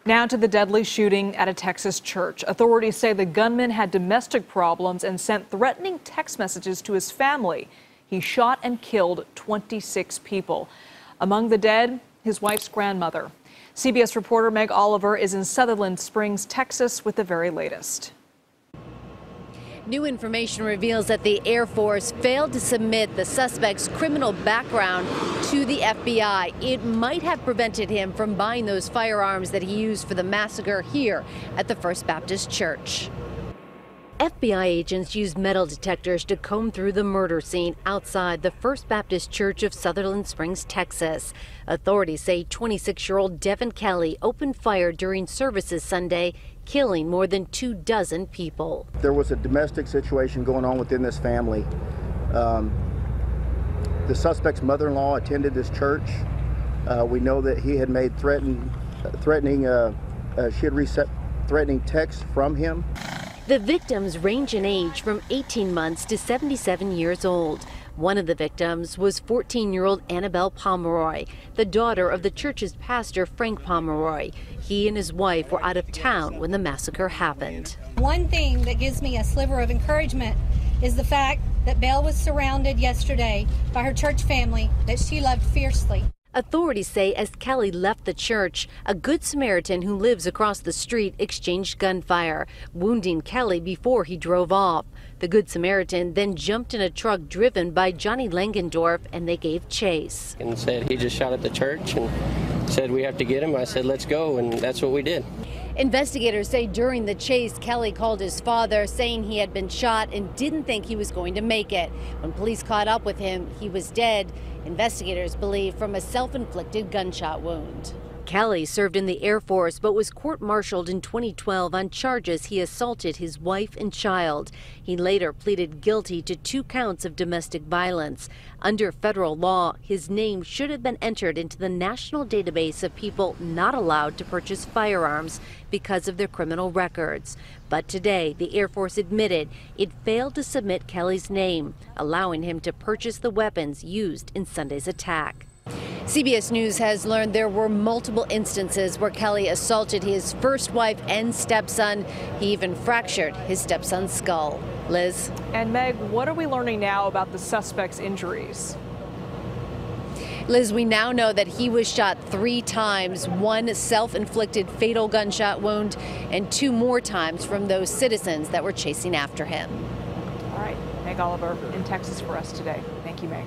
Now to the deadly shooting at a Texas church. Authorities say the gunman had domestic problems and sent threatening text messages to his family. He shot and killed 26 people. Among the dead, his wife's grandmother. CBS reporter Meg Oliver is in Sutherland Springs, Texas, with the very latest. New information reveals that the Air Force failed to submit the suspect's criminal background to the FBI. It might have prevented him from buying those firearms that he used for the massacre here at the First Baptist Church. FBI agents used metal detectors to comb through the murder scene outside the First Baptist Church of Sutherland Springs, Texas. Authorities say 26-year-old Devin Kelly opened fire during services Sunday, killing more than 24 people. There was a domestic situation going on within this family. The suspect's mother-in-law attended this church. We know that he had made threatening texts from him. The victims range in age from 18 months to 77 years old. One of the victims was 14-year-old Annabelle Pomeroy, the daughter of the church's pastor, Frank Pomeroy. He and his wife were out of town when the massacre happened. One thing that gives me a sliver of encouragement is the fact that Belle was surrounded yesterday by her church family that she loved fiercely. Authorities say as Kelly left the church, a Good Samaritan who lives across the street exchanged gunfire, wounding Kelly before he drove off. The Good Samaritan then jumped in a truck driven by Johnny Langendorf, and they gave chase. And said he just shot at the church and said we have to get him. I said let's go, and that's what we did. Investigators say during the chase, Kelly called his father saying he had been shot and didn't think he was going to make it. When police caught up with him, he was dead. Investigators believe from a self-inflicted gunshot wound. Kelly served in the Air Force but was court-martialed in 2012 on charges he assaulted his wife and child. He later pleaded guilty to 2 counts of domestic violence. Under federal law, his name should have been entered into the national database of people not allowed to purchase firearms because of their criminal records. But today, the Air Force admitted it failed to submit Kelly's name, allowing him to purchase the weapons used in Sunday's attack. CBS News has learned there were multiple instances where Kelly assaulted his first wife and stepson. He even fractured his stepson's skull. Liz? And Meg, what are we learning now about the suspect's injuries? Liz, we now know that he was shot 3 times, 1 self-inflicted fatal gunshot wound, and 2 more times from those citizens that were chasing after him. All right, Meg Oliver in Texas for us today. Thank you, Meg.